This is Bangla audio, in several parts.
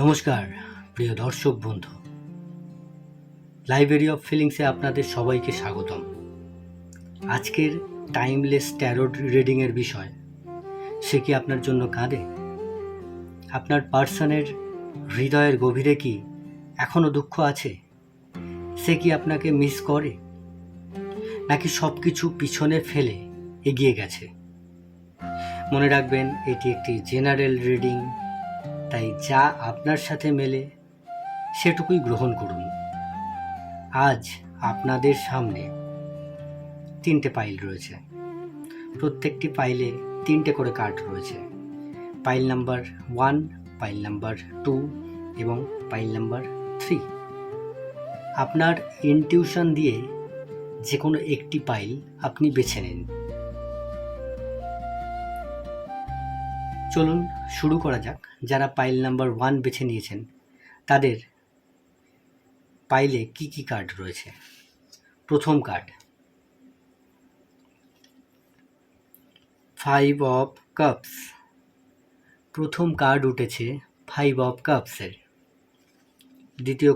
নমস্কার প্রিয় দর্শক বন্ধু, লাইব্রেরি অফ ফিলিংসে আপনাদের সবাইকে স্বাগতম। আজকের টাইমলেস ট্যারো রিডিংয়ের বিষয়, সে কি আপনার জন্য কাঁদে? আপনার পার্সনের হৃদয়ের গভীরে কি এখনও দুঃখ আছে? সে কি আপনাকে মিস করে, নাকি সব কিছু পিছনে ফেলে এগিয়ে গেছে? মনে রাখবেন, এটি একটি জেনারেল রিডিং, তাই যা আপনার সাথে মেলে সেটুকুই গ্রহণ করুন। আজ আপনাদের সামনে 3টে পাইল রয়েছে। প্রত্যেকটি পাইলে 3টে করে কার্ড রয়েছে। পাইল নাম্বার 1, পাইল নাম্বার 2 এবং পাইল নাম্বার 3। আপনার ইনটিউশন দিয়ে যে কোনো একটি পাইল আপনি বেছে নিন। চলুন শুরু করা যাক। যারা পাইল নাম্বার 1 বেছে নিয়েছেন তাদের পাইলে কি কি কার্ড রয়েছে। প্রথম কার্ড, 5 অফ কাপস। প্রথম কার্ড উঠেছে 5 অফ কাপসের। দ্বিতীয়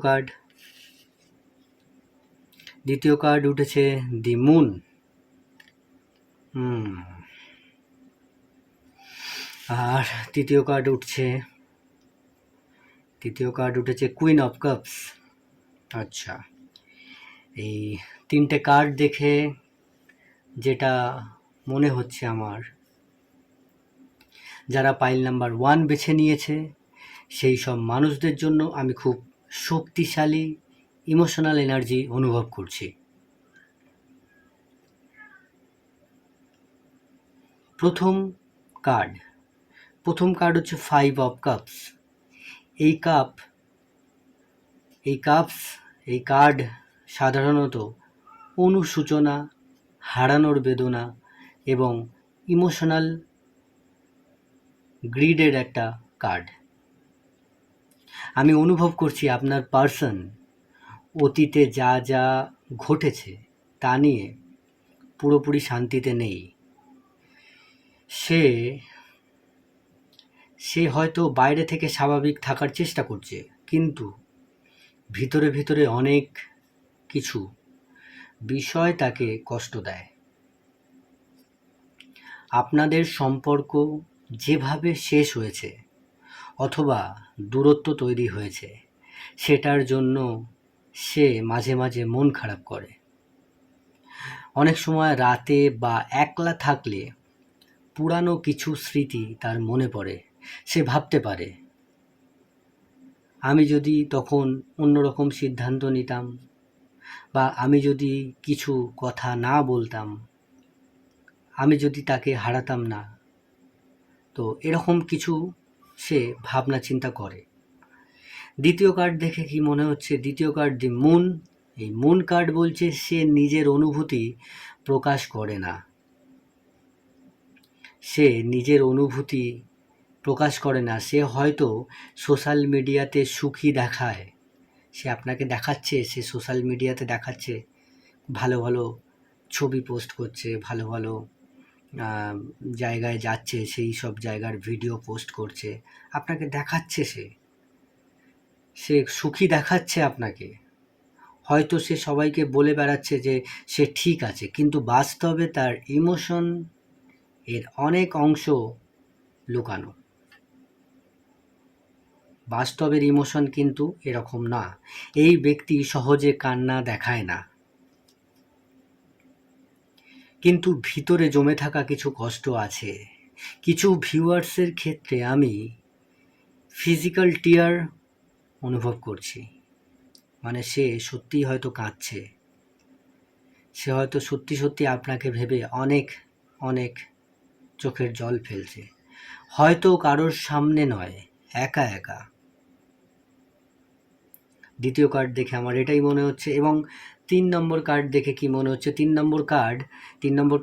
কার্ড উঠেছে দি মুন। আর তৃতীয় কার্ড উঠেছে কুইন অফ কাপস। আচ্ছা, এই 3টে কার্ড দেখে যেটা মনে হচ্ছে আমার, যারা পাইল নাম্বার 1 বেছে নিয়েছে সেই সব মানুষদের জন্য আমি খুব শক্তিশালী ইমোশনাল এনার্জি অনুভব করছি। প্রথম কার্ড হচ্ছে 5 অফ কাপস। এই কার্ড সাধারণত অনুশোচনা, হারানোর বেদনা এবং ইমোশনাল গ্রিডের একটা কার্ড। আমি অনুভব করছি আপনার পার্সন অতীতে যা যা ঘটেছে তা নিয়ে পুরোপুরি শান্তিতে নেই। সে হয়তো বাইরে থেকে স্বাভাবিক থাকার চেষ্টা করছে, কিন্তু ভিতরে ভিতরে অনেক কিছু বিষয় তাকে কষ্ট দেয়। আপনাদের সম্পর্ক যেভাবে শেষ হয়েছে অথবা দূরত্ব তৈরি হয়েছে, সেটার জন্য সে মাঝে মাঝে মন খারাপ করে। অনেক সময় রাতে বা একলা থাকলে পুরানো কিছু স্মৃতি তার মনে পড়ে। সে ভাবতে পারে, আমি যদি তখন অন্যরকম সিদ্ধান্ত নিতাম, বা আমি যদি কিছু কথা না বলতাম, আমি যদি তাকে হারাতাম না। তো এরকম কিছু সে ভাবনা চিন্তা করে। দ্বিতীয় কার্ড দেখে কি মনে হচ্ছে? দ্বিতীয় কার্ড দি মুন। এই মুন কার্ড বলছে সে নিজের অনুভূতি প্রকাশ করে না। সে হয়তো সোশ্যাল মিডিয়াতে সুখী দেখায়। সে আপনাকে দেখাচ্ছে, সে সোশ্যাল মিডিয়াতে দেখাচ্ছে, ভালো ভালো ছবি পোস্ট করছে, ভালো ভালো জায়গায় যাচ্ছে, সেই সব জায়গার ভিডিও পোস্ট করছে, আপনাকে দেখাচ্ছে। সে সুখী দেখাচ্ছে আপনাকে। হয়তো সে সবাইকে বলে বেড়াচ্ছে যে সে ঠিক আছে, কিন্তু বাস্তবে তার ইমোশন এর অনেক অংশ লুকানো। বাস্তবের ইমোশন কিন্তু এরকম না। এই ব্যক্তি সহজে কান্না দেখায় না, কিন্তু ভিতরে জমে থাকা কিছু কষ্ট আছে। কিছু ভিউয়ার্সের ক্ষেত্রে আমি ফিজিক্যাল টিয়ার অনুভব করছি। মানে সে সত্যিই হয়তো কাঁদছে। সে হয়তো সত্যি সত্যি আপনাকে ভেবে অনেক অনেক চোখের জল ফেলছে, হয়তো কারোর সামনে নয়, একা একা। দ্বিতীয় কার্ড দেখে আমার এটাই মনে হচ্ছে। এবং 3 নম্বর কার্ড দেখে কি মনে হচ্ছে? 3 নম্বর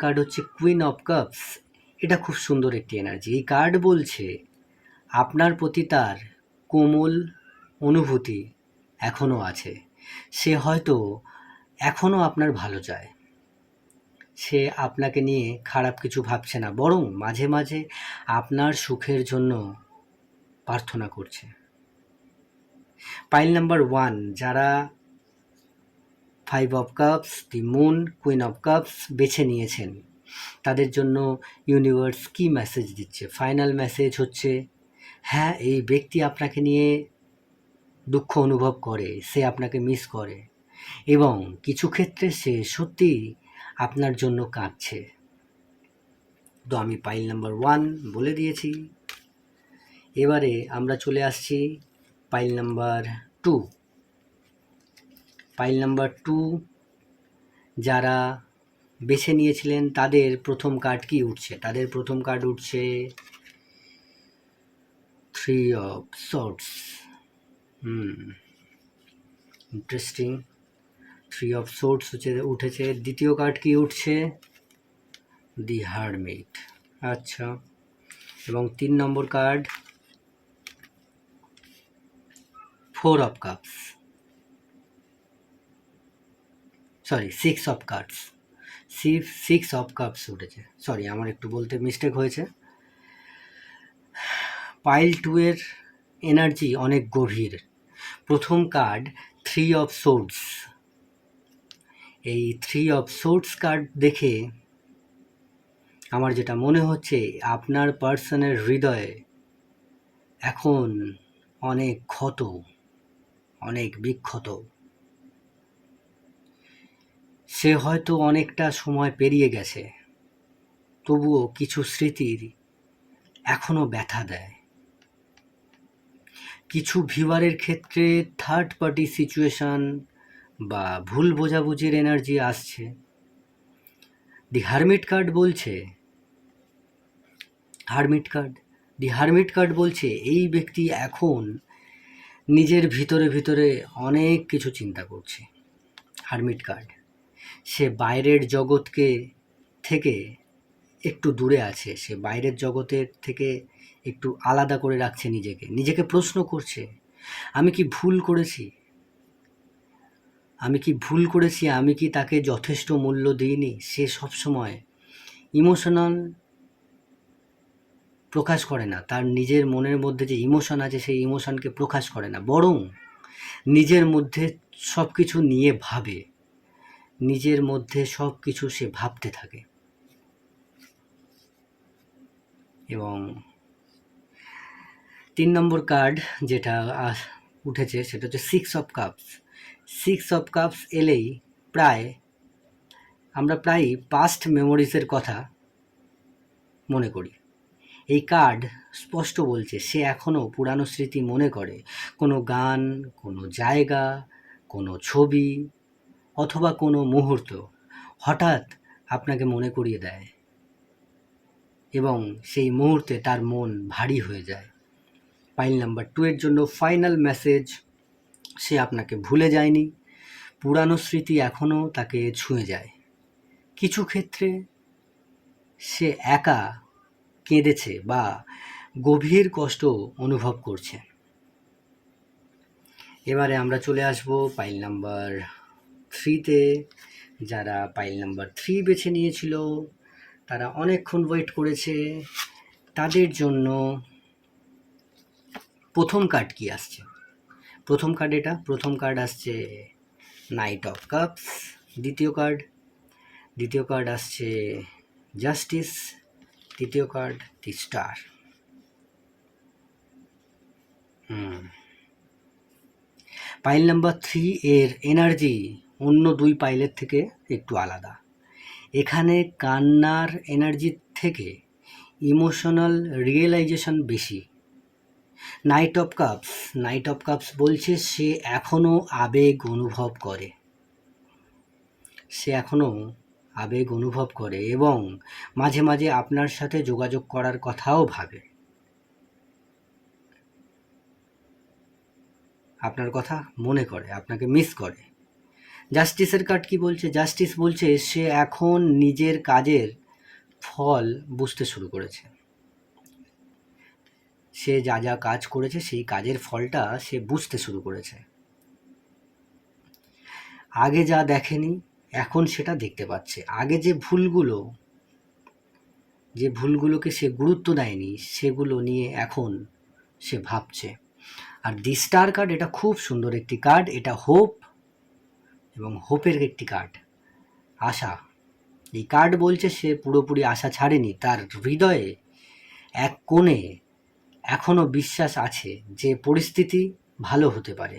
কার্ড হচ্ছে কুইন অফ কাপস। এটা খুব সুন্দর একটি এনার্জি। এই কার্ড বলছে আপনার প্রতি তার কোমল অনুভূতি এখনও আছে। সে হয়তো এখনও আপনার ভালো চায়। সে আপনাকে নিয়ে খারাপ কিছু ভাবছে না, বরং মাঝে মাঝে আপনার সুখের জন্য প্রার্থনা করছে। পাইল নাম্বার 1, যারা 5 of cups, the moon, queen of cups বেছে নিয়েছেন, তাদের জন্য ইউনিভার্স কি মেসেজ দিচ্ছে? ফাইনাল মেসেজ হচ্ছে, হ্যাঁ, এই ব্যক্তি আপনাকে নিয়ে দুঃখ অনুভব করে, সে আপনাকে মিস করে, এবং কিছু ক্ষেত্রে সে সত্যিই আপনার জন্য কাঁদছে। তো আমি পাইল নাম্বার 1 বলে দিয়েছি। এবারে আমরা চলে আসছি পাইল নাম্বার 2। পাইল নাম্বার 2 যারা বেছে নিয়েছিলেন, তাদের প্রথম কার্ড কি উঠছে? তাদের প্রথম কার্ড উঠছে 3 of swords. Interesting. 3 of swords উঠেছে। দ্বিতীয় কার্ড কি উঠছে? The Hermit. আচ্ছা। এবং 3 নম্বর card 4 of cups, sorry 6 of cards, 6 of cups উঠেছে। সরি, আমার একটু বলতে মিস্টেক হয়েছে। পাইল 2 এর এনার্জি অনেক গভীর। প্রথম কার্ড 3 অফ সোর্ডস। এই 3 অফ সোর্ডস কার্ড দেখে আমার যেটা মনে হচ্ছে, আপনার পার্সনের হৃদয়ে এখন অনেক ক্ষত, অনেক বিক্ষত। সে হয়তো অনেকটা সময় পেরিয়ে গেছে, তবুও কিছু স্মৃতির এখনও ব্যথা দেয়। কিছু ভিউয়ারের ক্ষেত্রে থার্ড পার্টি সিচুয়েশন বা ভুল বোঝাবুঝির এনার্জি আসছে। দি হারমিট কার্ড বলছে, দি হারমিট কার্ড বলছে এই ব্যক্তি এখন নিজের ভিতরে ভিতরে অনেক কিছু চিন্তা করছে। হারমিট কার্ড, সে বাইরের জগৎকে থেকে একটু দূরে আছে, সে বাইরের জগতের থেকে একটু আলাদা করে রাখছে নিজেকে প্রশ্ন করছে, আমি কি ভুল করেছি? আমি কি তাকে যথেষ্ট মূল্য দিইনি? সে সবসময় ইমোশনাল প্রকাশ করে না, তার নিজের মনের মধ্যে যে ইমোশন আছে সেই ইমোশনকে প্রকাশ করে না, বরং নিজের মধ্যে সব কিছু নিয়ে ভাবে, নিজের মধ্যে সব কিছু সে ভাবতে থাকে। এবং 3 নম্বর কার্ড যেটা উঠেছে সেটা হচ্ছে 6 অফ কাপস। 6 অফ কাপস এলেই আমরা প্রায় পাস্ট মেমোরিজের কথা মনে করি। এই কার্ড স্পষ্ট বলছে সে এখনও পুরানো স্মৃতি মনে করে, কোনো গান, কোনো জায়গা, কোনো ছবি অথবা কোনো মুহূর্ত হঠাৎ আপনাকে মনে করিয়ে দেয়, এবং সেই মুহূর্তে তার মন ভারী হয়ে যায়। পাইল নাম্বার 2 এর জন্য ফাইনাল মেসেজ, সে আপনাকে ভুলে যায়নি, পুরানো স্মৃতি এখনও তাকে ছুঁয়ে যায়। কিছু ক্ষেত্রে সে একা কেঁদেছে বা গভীর কষ্ট অনুভব করছে। এবারে আমরা চলে আসব পাইল নাম্বার 3-তে। যারা পাইল নাম্বার 3 বেছে নিয়েছিল তারা অনেকক্ষণ ওয়েট করেছে। তাদের জন্য প্রথম কার্ড কি আসছে? প্রথম কার্ড আসছে নাইট অফ কাপস। দ্বিতীয় কার্ড আসছে জাস্টিস। তৃতীয় কার্ড দি স্টার। পাইল নাম্বার 3 এর এনার্জি অন্য 2 পাইলের থেকে একটু আলাদা। এখানে কান্নার এনার্জি থেকে ইমোশনাল রিয়েলাইজেশন বেশি। নাইট অফ কাপস বলছে সে এখনও আবেগ অনুভব করে এবং মাঝে মাঝে আপনার সাথে যোগাযোগ করার কথাও ভাবে, আপনার কথা মনে করে, আপনাকে মিস করে। জাস্টিসের কার্ড কি বলছে? জাস্টিস বলছে সে এখন নিজের কাজের ফল বুঝতে শুরু করেছে। সে যা যা কাজ করেছে সেই কাজের ফলটা সে বুঝতে শুরু করেছে। আগে যা দেখেনি এখন সেটা দেখতে পাচ্ছে। আগে যে ভুলগুলোকে সে গুরুত্ব দেয়নি সেগুলো নিয়ে এখন সে ভাবছে। আর দি স্টার কার্ড এটা খুব সুন্দর একটি কার্ড, এটা হোপ এবং হোপের একটি কার্ড, আশা। এই কার্ড বলছে সে পুরোপুরি আশা ছাড়েনি, তার হৃদয়ে এক কোণে এখনও বিশ্বাস আছে যে পরিস্থিতি ভালো হতে পারে।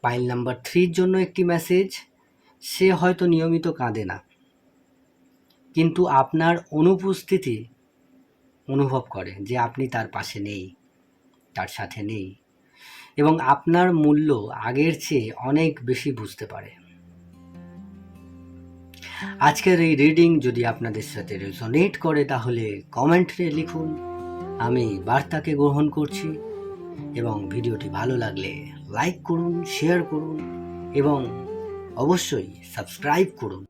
পাইল নাম্বার 3 জন্য একটি মেসেজ, সে হয়তো নিয়মিত কাঁদে না, কিন্তু আপনার অনুপস্থিতি অনুভব করে যে আপনি তার পাশে নেই, তার সাথে নেই, এবং আপনার মূল্য আগের চেয়ে অনেক বেশি বুঝতে পারে। আজকের এই রিডিং যদি আপনাদের সাথে রেজোনেট করে তাহলে কমেন্টে লিখুন, আমি বার্তাকে গ্রহণ করছি। এবং ভিডিওটি ভালো লাগলে লাইক করুন, শেয়ার করুন এবং অবশ্যই সাবস্ক্রাইব করুন।